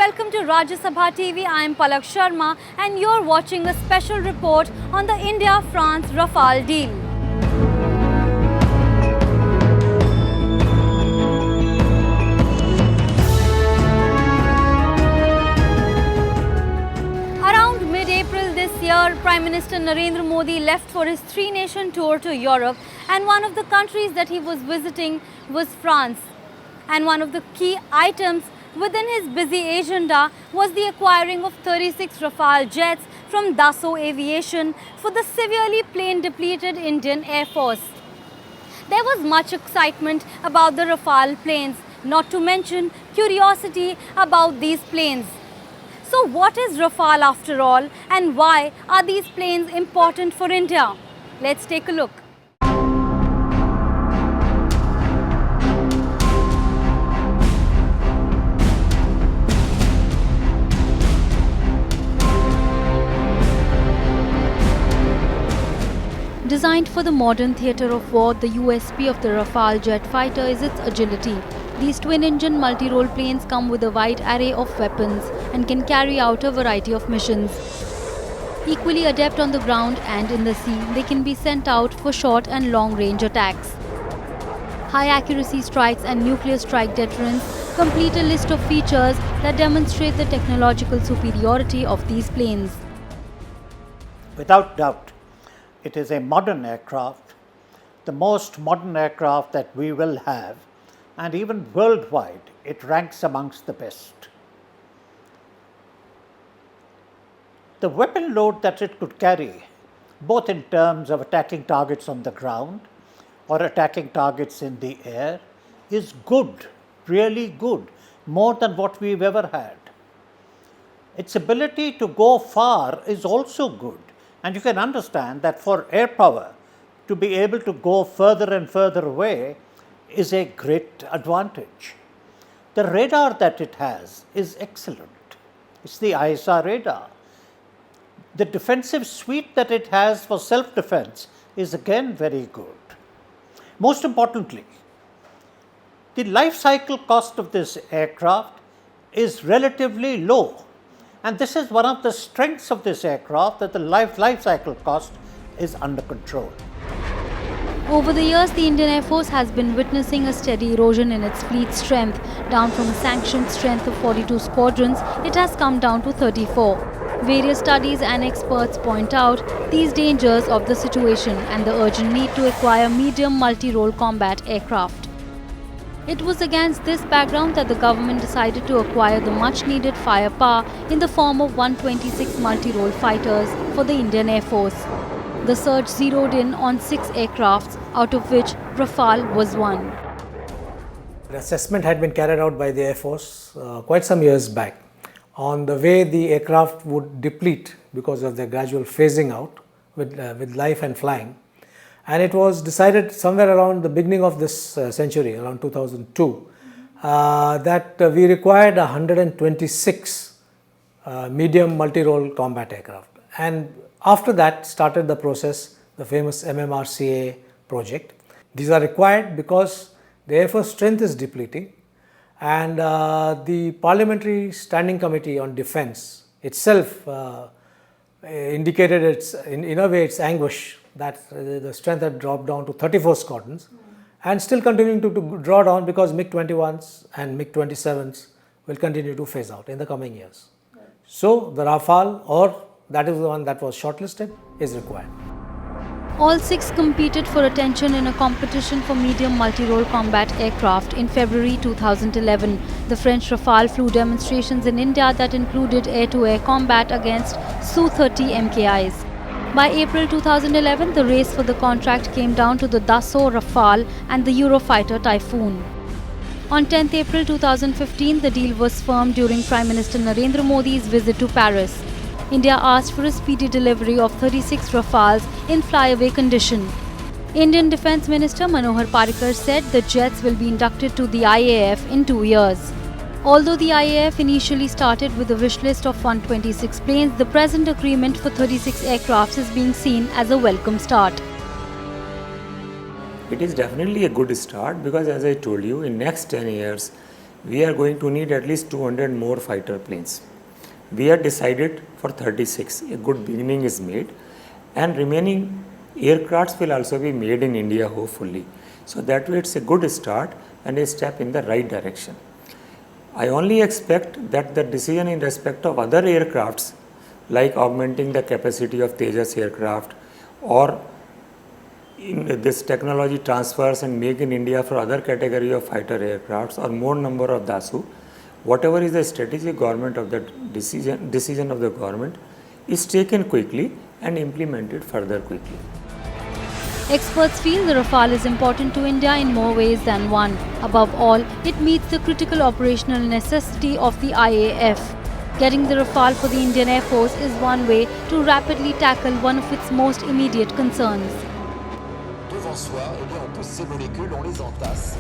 welcome to Rajya Sabha TV. I am Palak Sharma and you're watching a special report on the India-France Rafale deal. Around mid-April this year, Prime Minister Narendra Modi left for his three-nation tour to Europe, and one of the countries that he was visiting was France. And one of the key items within his busy agenda was the acquiring of 36 Rafale jets from Dassault Aviation for the severely plane-depleted Indian Air Force. There was much excitement about the Rafale planes, not to mention curiosity about these planes. So what is Rafale after all, and why are these planes important for India? Let's take a look. Designed for the modern theatre of war, the USP of the Rafale jet fighter is its agility. These twin-engine multi-role planes come with a wide array of weapons and can carry out a variety of missions. Equally adept on the ground and in the sea, they can be sent out for short and long-range attacks. High-accuracy strikes and nuclear strike deterrence complete a list of features that demonstrate the technological superiority of these planes. Without doubt, it is a modern aircraft, the most modern aircraft that we will have, and even worldwide, it ranks amongst the best. The weapon load that it could carry, both in terms of attacking targets on the ground or attacking targets in the air, is good, really good, more than what we've ever had. Its ability to go far is also good. And you can understand that for air power to be able to go further and further away is a great advantage. The radar that it has is excellent. It's the ISR radar. The defensive suite that it has for self-defense is again very good. Most importantly, the life cycle cost of this aircraft is relatively low. And this is one of the strengths of this aircraft, that the life cycle cost is under control. Over the years, the Indian Air Force has been witnessing a steady erosion in its fleet strength. Down from a sanctioned strength of 42 squadrons, it has come down to 34. Various studies and experts point out these dangers of the situation and the urgent need to acquire medium multi-role combat aircraft. It was against this background that the government decided to acquire the much-needed firepower in the form of 126 multi-role fighters for the Indian Air Force. The search zeroed in on 6 aircrafts, out of which Rafale was one. An assessment had been carried out by the Air Force quite some years back on the way the aircraft would deplete because of their gradual phasing out with life and flying. And it was decided somewhere around the beginning of this century, around 2002, that we required 126 medium multi-role combat aircraft. And after that started the process, the famous MMRCA project. These are required because the Air Force strength is depleting, and the Parliamentary Standing Committee on Defence itself indicated in a way its anguish that the strength had dropped down to 34 squadrons and still continuing to draw down because MiG-21s and MiG-27s will continue to phase out in the coming years. Right. So the Rafale, or that is the one that was shortlisted, is required. All 6 competed for attention in a competition for medium multi-role combat aircraft in February 2011. The French Rafale flew demonstrations in India that included air-to-air combat against Su-30 MKIs. By April 2011, the race for the contract came down to the Dassault Rafale and the Eurofighter Typhoon. On 10th April 2015, the deal was firmed during Prime Minister Narendra Modi's visit to Paris. India asked for a speedy delivery of 36 Rafales in flyaway condition. Indian Defence Minister Manohar Parrikar said the jets will be inducted to the IAF in 2 years. Although the IAF initially started with a wish list of 126 planes, the present agreement for 36 aircrafts is being seen as a welcome start. It is definitely a good start because, as I told you, in next 10 years, we are going to need at least 200 more fighter planes. We are decided for 36. A good beginning is made, and remaining aircrafts will also be made in India, hopefully. So that way it's a good start and a step in the right direction. I only expect that the decision in respect of other aircrafts, like augmenting the capacity of Tejas aircraft, or in this technology transfers and make in India for other category of fighter aircrafts, or more number of DASU, whatever is the strategic government of the decision of the government is taken quickly and implemented further quickly. Experts feel the Rafale is important to India in more ways than one. Above all, it meets the critical operational necessity of the IAF. Getting the Rafale for the Indian Air Force is one way to rapidly tackle one of its most immediate concerns. Devant soi, eh bien, on pousse ces molécules, on les entasse.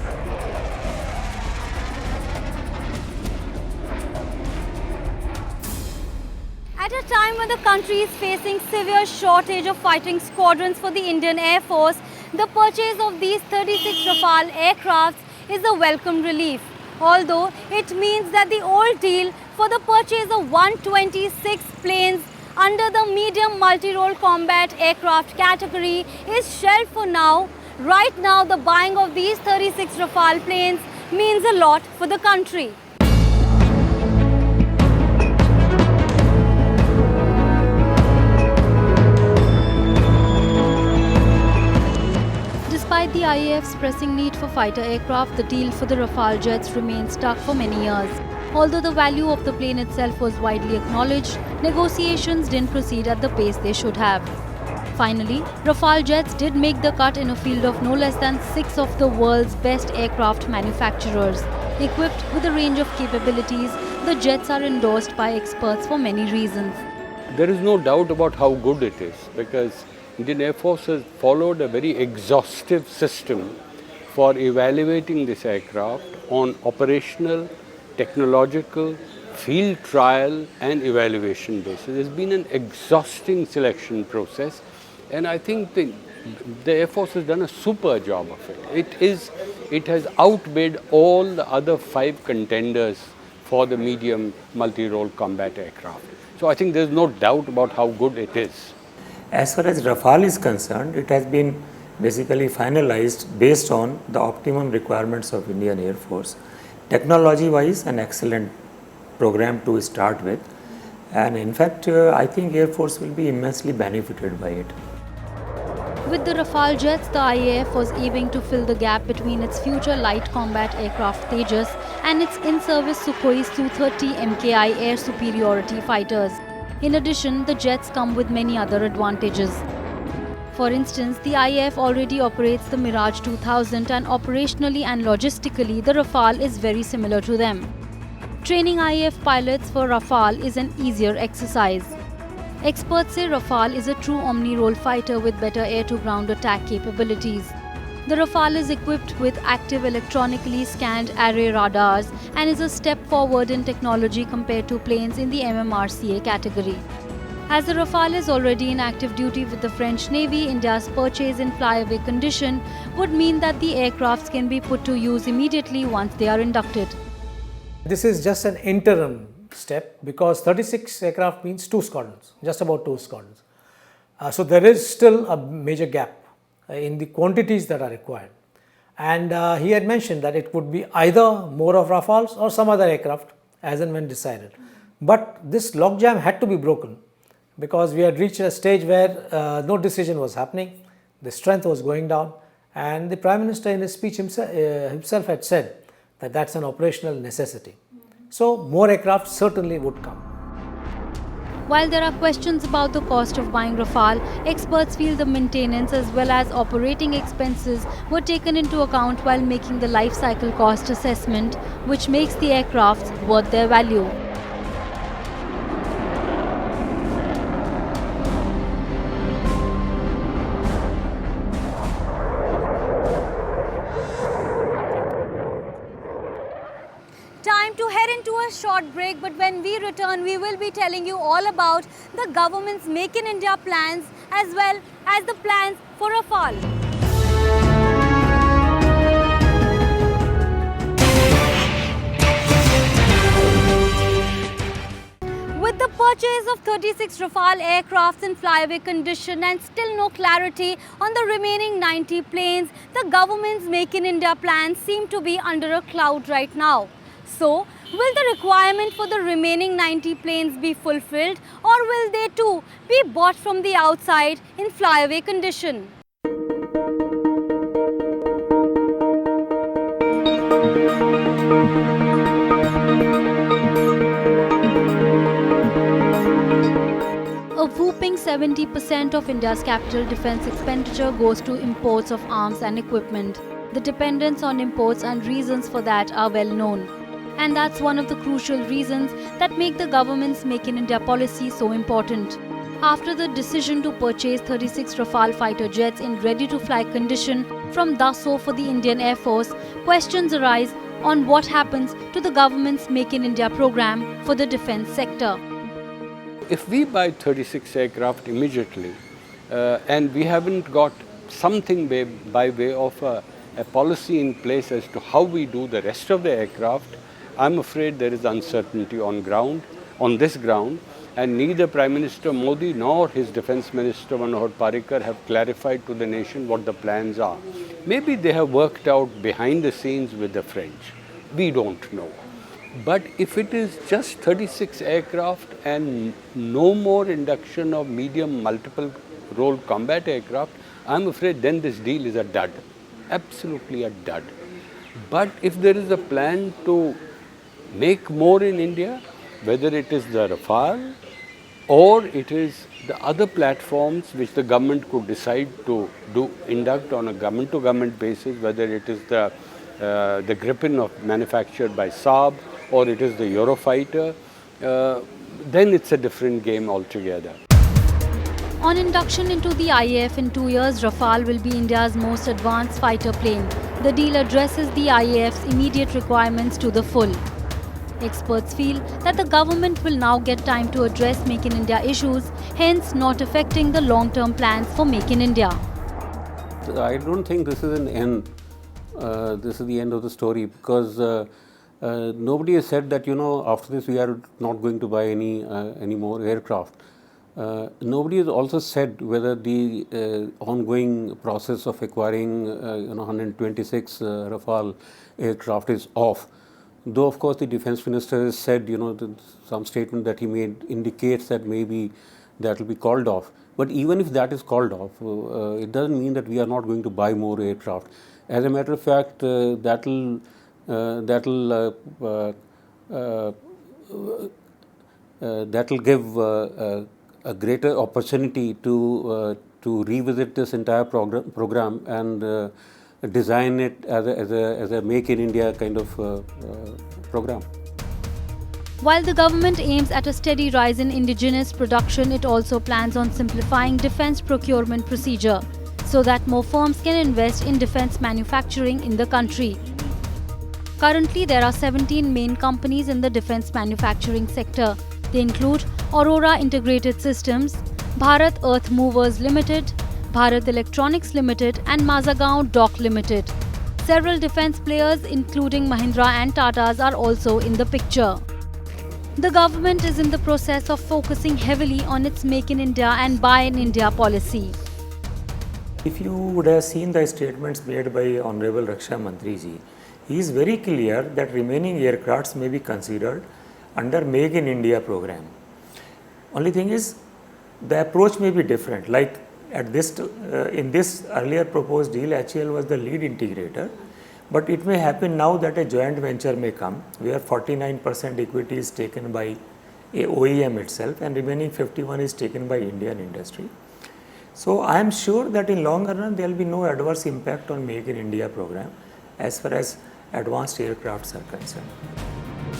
At a time when the country is facing severe shortage of fighting squadrons for the Indian Air Force, the purchase of these 36 Rafale aircrafts is a welcome relief. Although it means that the old deal for the purchase of 126 planes under the medium multi-role combat aircraft category is shelved for now. Right now, the buying of these 36 Rafale planes means a lot for the country. Despite the IAF's pressing need for fighter aircraft, the deal for the Rafale jets remained stuck for many years. Although the value of the plane itself was widely acknowledged, negotiations didn't proceed at the pace they should have. Finally, Rafale jets did make the cut in a field of no less than 6 of the world's best aircraft manufacturers. Equipped with a range of capabilities, the jets are endorsed by experts for many reasons. There is no doubt about how good it is, because Indian Air Force has followed a very exhaustive system for evaluating this aircraft on operational, technological, field trial and evaluation basis. There's been an exhausting selection process, and I think the Air Force has done a super job of it. It has outbid all the other 5 contenders for the medium multi-role combat aircraft. So I think there's no doubt about how good it is. As far as Rafale is concerned, it has been basically finalized based on the optimum requirements of Indian Air Force. Technology-wise, an excellent program to start with, and in fact, I think Air Force will be immensely benefited by it. With the Rafale jets, the IAF was aiming to fill the gap between its future light combat aircraft Tejas and its in-service Sukhoi Su-30 MKI air superiority fighters. In addition, the jets come with many other advantages. For instance, the IAF already operates the Mirage 2000, and operationally and logistically, the Rafale is very similar to them. Training IAF pilots for Rafale is an easier exercise. Experts say Rafale is a true omni-role fighter with better air-to-ground attack capabilities. The Rafale is equipped with active electronically scanned array radars and is a step forward in technology compared to planes in the MMRCA category. As the Rafale is already in active duty with the French Navy, India's purchase in flyaway condition would mean that the aircrafts can be put to use immediately once they are inducted. This is just an interim step because 36 aircraft means 2 squadrons, just about 2 squadrons. So there is still a major gap in the quantities that are required. And he had mentioned that it would be either more of Rafales or some other aircraft as and when decided. But this logjam had to be broken because we had reached a stage where no decision was happening, the strength was going down, and the Prime Minister in his speech himself had said that that's an operational necessity. So more aircraft certainly would come. While there are questions about the cost of buying Rafale, experts feel the maintenance as well as operating expenses were taken into account while making the life cycle cost assessment, which makes the aircrafts worth their value. Time to head into a short break, but when we return, we will be telling you all about the government's Make in India plans as well as the plans for Rafale. 36 Rafale aircrafts in flyaway condition and still no clarity on the remaining 90 planes, the government's Make in India plans seem to be under a cloud right now. So, will the requirement for the remaining 90 planes be fulfilled, or will they too be bought from the outside in flyaway condition? A whopping 70% of India's capital defence expenditure goes to imports of arms and equipment. The dependence on imports and reasons for that are well known. And that's one of the crucial reasons that make the government's Make in India policy so important. After the decision to purchase 36 Rafale fighter jets in ready-to-fly condition from Dassault for the Indian Air Force, questions arise on what happens to the government's Make in India program for the defence sector. If we buy 36 aircraft immediately and we haven't got something by way of a policy in place as to how we do the rest of the aircraft, I'm afraid there is uncertainty on this ground, and neither Prime Minister Modi nor his Defence Minister Manohar Parrikar have clarified to the nation what the plans are. Maybe they have worked out behind the scenes with the French. We don't know. But if it is just 36 aircraft and no more induction of medium multiple role combat aircraft, I'm afraid then this deal is a dud. Absolutely a dud. But if there is a plan to make more in India, whether it is the Rafale or it is the other platforms which the government could decide to induct on a government-to-government basis, whether it is the Gripen manufactured by Saab or it is the Eurofighter, then it's a different game altogether. On induction into the IAF in 2 years, Rafale will be India's most advanced fighter plane. The deal addresses the IAF's immediate requirements to the full. Experts feel that the government will now get time to address Make in India issues, hence not affecting the long-term plans for Make in India. I don't think this is an end. This is the end of the story, because nobody has said that, after this we are not going to buy any more aircraft. Nobody has also said whether the ongoing process of acquiring 126 Rafale aircraft is off. Though of course the Defence Minister has said, some statement that he made indicates that maybe that will be called off. But even if that is called off, it doesn't mean that we are not going to buy more aircraft. As a matter of fact, that will give a greater opportunity to revisit this entire program and design it as a Make in India kind of program. While the government aims at a steady rise in indigenous production, it also plans on simplifying defence procurement procedure so that more firms can invest in defence manufacturing in the country. Currently, there are 17 main companies in the defence manufacturing sector. They include Aurora Integrated Systems, Bharat Earth Movers Limited, Bharat Electronics Limited and Mazagaon Dock Limited. Several defence players including Mahindra and Tatas are also in the picture. The government is in the process of focusing heavily on its Make in India and Buy in India policy. If you would have seen the statements made by Honorable Raksha Mantri ji, he is very clear that remaining aircrafts may be considered under Make in India program. Only thing is, the approach may be different. Like in this earlier proposed deal, HAL was the lead integrator, but it may happen now that a joint venture may come where 49% equity is taken by a OEM itself and remaining 51% is taken by Indian industry. So I am sure that in longer run there will be no adverse impact on Make in India program as far as advanced aircrafts are concerned.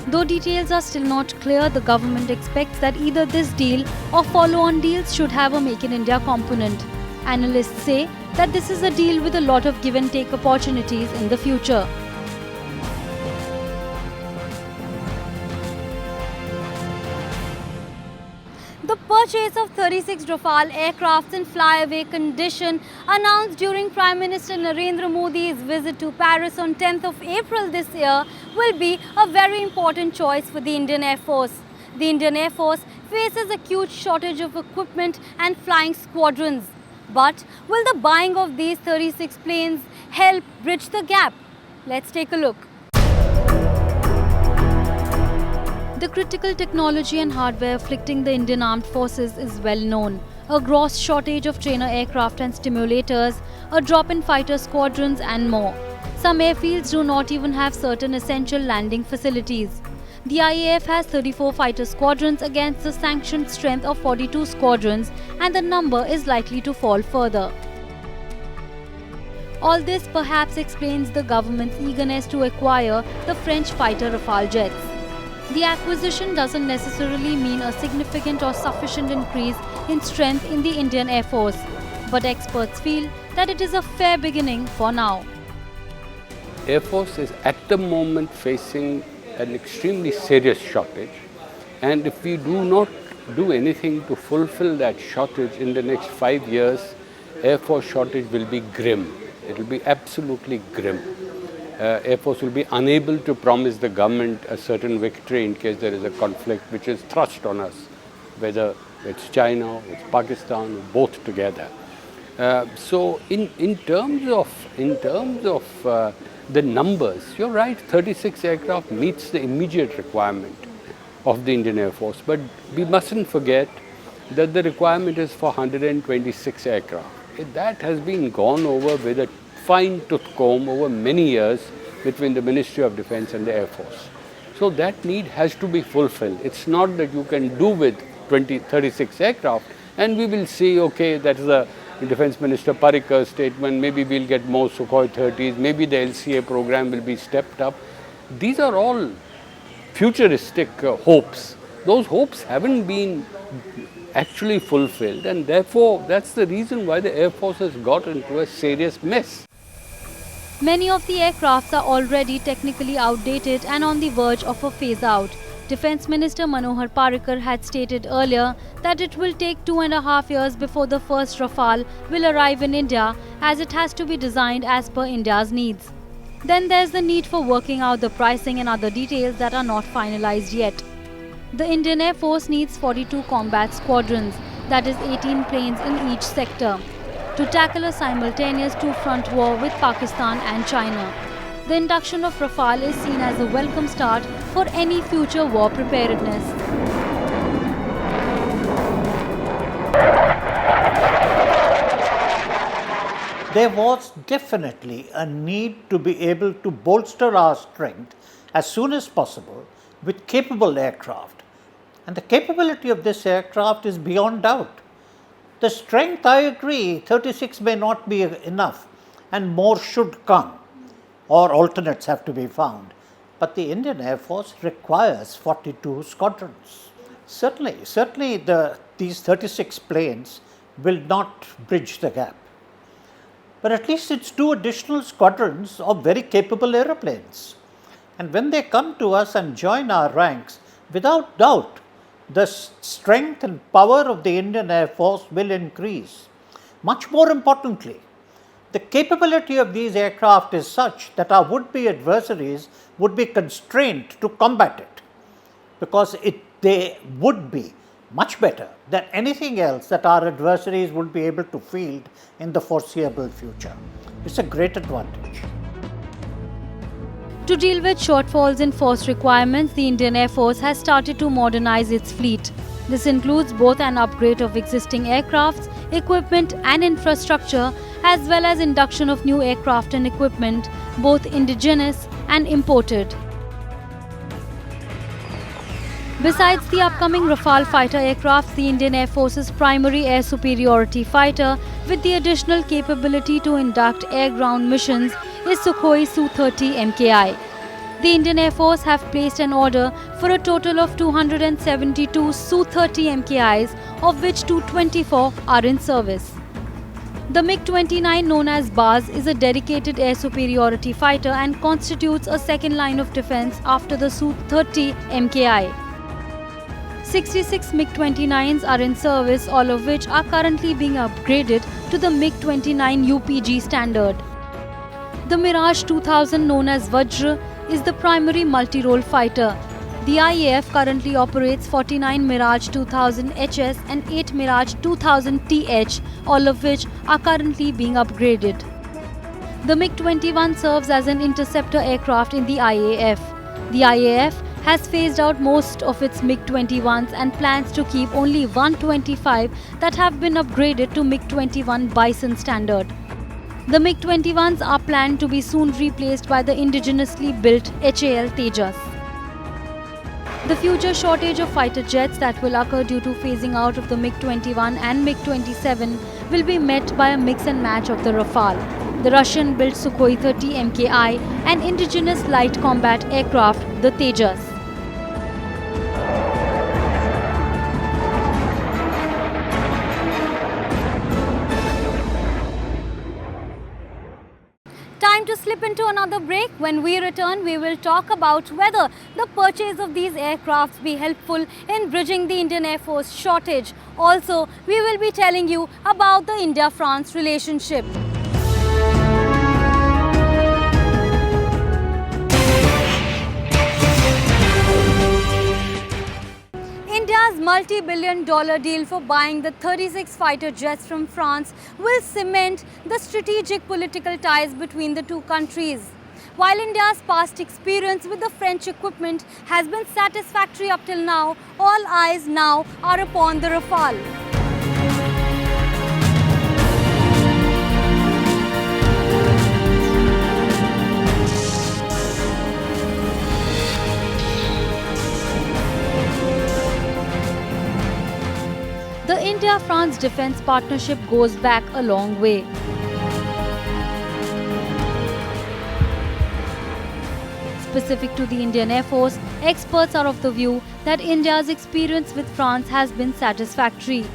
Though details are still not clear, the government expects that either this deal or follow-on deals should have a Make in India component. Analysts say that this is a deal with a lot of give and take opportunities in the future. The purchase of 36 Rafale aircrafts in flyaway condition announced during Prime Minister Narendra Modi's visit to Paris on 10th of April this year will be a very important choice for the Indian Air Force. the Indian Air Force faces acute shortage of equipment and flying squadrons. But will the buying of these 36 planes help bridge the gap? Let's take a look. The critical technology and hardware afflicting the Indian Armed Forces is well known. A gross shortage of trainer aircraft and simulators, a drop in fighter squadrons and more. Some airfields do not even have certain essential landing facilities. The IAF has 34 fighter squadrons against the sanctioned strength of 42 squadrons, and the number is likely to fall further. All this perhaps explains the government's eagerness to acquire the French fighter Rafale jets. The acquisition doesn't necessarily mean a significant or sufficient increase in strength in the Indian Air Force, but experts feel that it is a fair beginning for now. Air Force is at the moment facing an extremely serious shortage, and if we do not do anything to fulfill that shortage in the next 5 years, Air Force shortage will be grim. It will be absolutely grim. Air Force will be unable to promise the government a certain victory in case there is a conflict which is thrust on us, whether it's China, or it's Pakistan, or both together. So in terms of the numbers, you're right, 36 aircraft meets the immediate requirement of the Indian Air Force, but we mustn't forget that the requirement is for 126 aircraft. That has been gone over with a fine-tooth comb over many years between the Ministry of Defence and the Air Force. So that need has to be fulfilled. It's not that you can do with 36 aircraft and we will see, okay, that is the Defence Minister Parikar's statement, maybe we'll get more Sukhoi 30s, maybe the LCA program will be stepped up. These are all futuristic hopes. Those hopes haven't been actually fulfilled, and therefore that's the reason why the Air Force has got into a serious mess. Many of the aircrafts are already technically outdated and on the verge of a phase-out. Defence Minister Manohar Parrikar had stated earlier that it will take 2.5 years before the first Rafale will arrive in India, as it has to be designed as per India's needs. Then there's the need for working out the pricing and other details that are not finalized yet. The Indian Air Force needs 42 combat squadrons, that is 18 planes in each sector, to tackle a simultaneous two-front war with Pakistan and China. The induction of Rafale is seen as a welcome start for any future war preparedness. There was definitely a need to be able to bolster our strength as soon as possible with capable aircraft. And the capability of this aircraft is beyond doubt. The strength, I agree, 36 may not be enough and more should come, or alternates have to be found. But the Indian Air Force requires 42 squadrons. Certainly these 36 planes will not bridge the gap. But at least it's 2 additional squadrons of very capable aeroplanes. And when they come to us and join our ranks, without doubt, the strength and power of the Indian Air Force will increase. Much more importantly, the capability of these aircraft is such that our would-be adversaries would be constrained to combat it, because they would be much better than anything else that our adversaries would be able to field in the foreseeable future. It's a great advantage. To deal with shortfalls in force requirements, the Indian Air Force has started to modernize its fleet. This includes both an upgrade of existing aircrafts, equipment and infrastructure, as well as induction of new aircraft and equipment, both indigenous and imported. Besides the upcoming Rafale fighter aircraft, the Indian Air Force's primary air superiority fighter with the additional capability to conduct air-ground missions is Sukhoi Su-30 MKI. The Indian Air Force have placed an order for a total of 272 Su-30 MKIs, of which 224 are in service. The MiG-29, known as Baz, is a dedicated air superiority fighter and constitutes a second line of defense after the Su-30 MKI. 66 MiG-29s are in service, all of which are currently being upgraded to the MiG-29 UPG standard. The Mirage 2000, known as Vajra, is the primary multi-role fighter. The IAF currently operates 49 Mirage 2000 HS and 8 Mirage 2000 TH, all of which are currently being upgraded. The MiG-21 serves as an interceptor aircraft in the IAF. The IAF has phased out most of its MiG-21s and plans to keep only 125 that have been upgraded to MiG-21 Bison standard. The MiG-21s are planned to be soon replaced by the indigenously built HAL Tejas. The future shortage of fighter jets that will occur due to phasing out of the MiG-21 and MiG-27 will be met by a mix and match of the Rafale, the Russian-built Sukhoi 30 MKI and indigenous light combat aircraft, the Tejas. Time to slip into another break. When we return, we will talk about whether the purchase of these aircrafts be helpful in bridging the Indian Air Force shortage. Also, we will be telling you about the India-France relationship. India's multi-billion-dollar deal for buying the 36 fighter jets from France will cement the strategic political ties between the two countries. While India's past experience with the French equipment has been satisfactory up till now, all eyes now are upon the Rafale. The India-France defence partnership goes back a long way. Specific to the Indian Air Force, experts are of the view that India's experience with France has been satisfactory.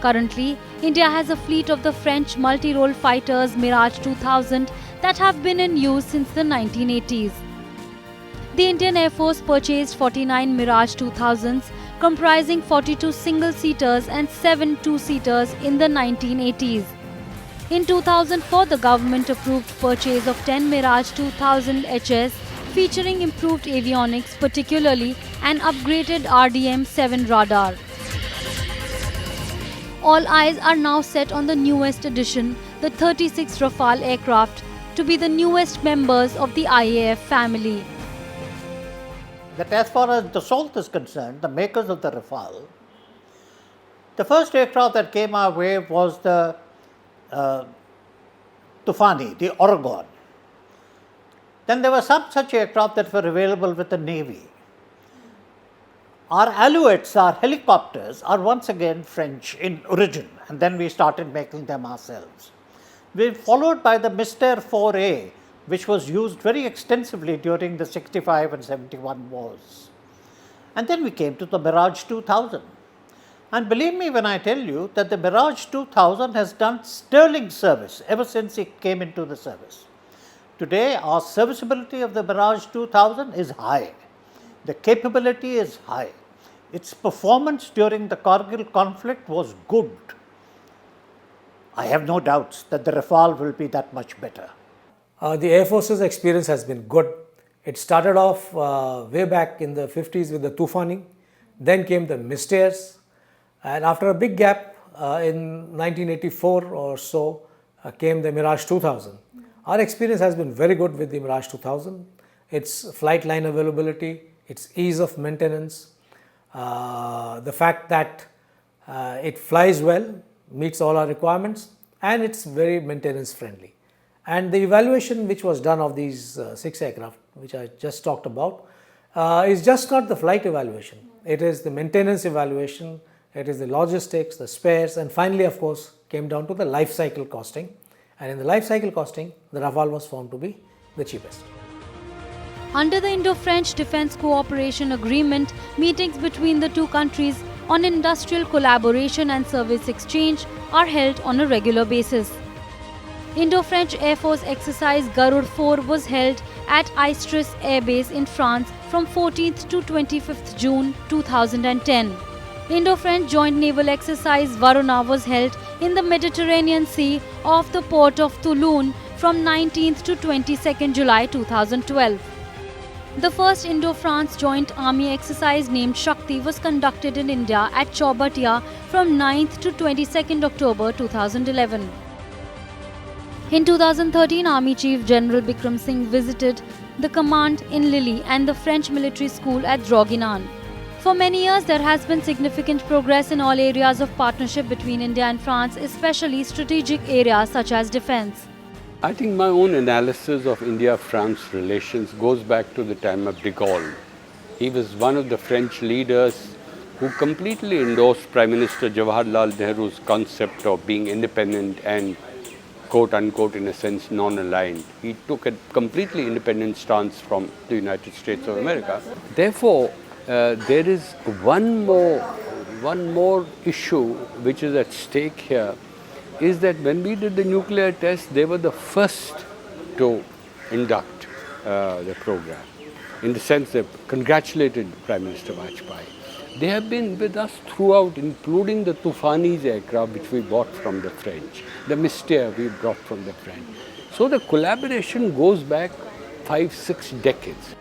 Currently, India has a fleet of the French multi-role fighters Mirage 2000 that have been in use since the 1980s. The Indian Air Force purchased 49 Mirage 2000s, comprising 42 single-seaters and 7 two-seaters in the 1980s. In 2004, the government approved purchase of 10 Mirage 2000 HS, featuring improved avionics, particularly an upgraded RDM-7 radar. All eyes are now set on the newest addition, the 36 Rafale aircraft, to be the newest members of the IAF family. That as far as Dassault is concerned, the makers of the Rafale, the first aircraft that came our way was the Tufani, the Oregon. Then there were some such aircraft that were available with the Navy. Our Alouettes, our helicopters, are once again French in origin, and then we started making them ourselves. We were followed by the Mystère 4A, which was used very extensively during the 65 and 71 wars. And then we came to the Mirage 2000. And believe me when I tell you that the Mirage 2000 has done sterling service ever since it came into the service. Today, our serviceability of the Mirage 2000 is high. The capability is high. Its performance during the Kargil conflict was good. I have no doubts that the Rafale will be that much better. The Air Force's experience has been good. It started off way back in the 50s with the Tufani, then came the Mystères, and after a big gap in 1984 or so came the Mirage 2000. Our experience has been very good with the Mirage 2000. Its flight line availability, its ease of maintenance, the fact that it flies well, meets all our requirements, and it's very maintenance friendly. And the evaluation which was done of these 6 aircraft, which I just talked about, is just not the flight evaluation. It is the maintenance evaluation, it is the logistics, the spares, and finally, of course, came down to the life cycle costing. And in the life cycle costing, the Rafale was found to be the cheapest. Under the Indo-French Defence Cooperation Agreement, meetings between the two countries on industrial collaboration and service exchange are held on a regular basis. Indo-French Air Force exercise Garud 4 was held at Istres Air Base in France from 14th to 25th June 2010. Indo-French joint naval exercise Varuna was held in the Mediterranean Sea off the port of Toulon from 19th to 22nd July 2012. The first Indo-France joint army exercise named Shakti was conducted in India at Chaubatia from 9th to 22nd October 2011. In 2013, Army Chief General Bikram Singh visited the command in Lille and the French military school at Droguinan. For many years, there has been significant progress in all areas of partnership between India and France, especially strategic areas such as defence. I think my own analysis of India-France relations goes back to the time of de Gaulle. He was one of the French leaders who completely endorsed Prime Minister Jawaharlal Nehru's concept of being independent and quote-unquote, in a sense, non-aligned. He took a completely independent stance from the United States of America. Therefore, there is one more issue which is at stake here, is that when we did the nuclear test, they were the first to induct the program. In the sense they congratulated Prime Minister Vajpayee. They have been with us throughout, including the Tufanis aircraft which we bought from the French, the Mystère we brought from the French. So the collaboration goes back 5-6 decades.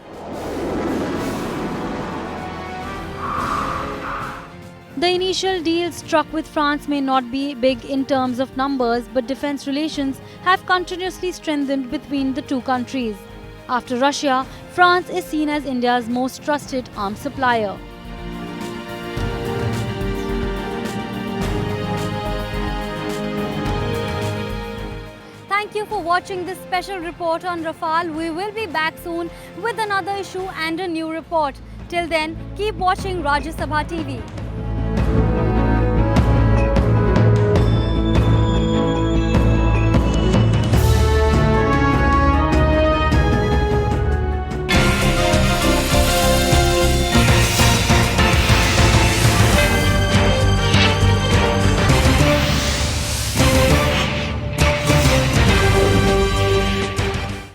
The initial deal struck with France may not be big in terms of numbers, but defence relations have continuously strengthened between the two countries. After Russia, France is seen as India's most trusted arms supplier. Thank you for watching this special report on Rafale. We will be back soon with another issue and a new report. Till then, keep watching Rajya Sabha TV.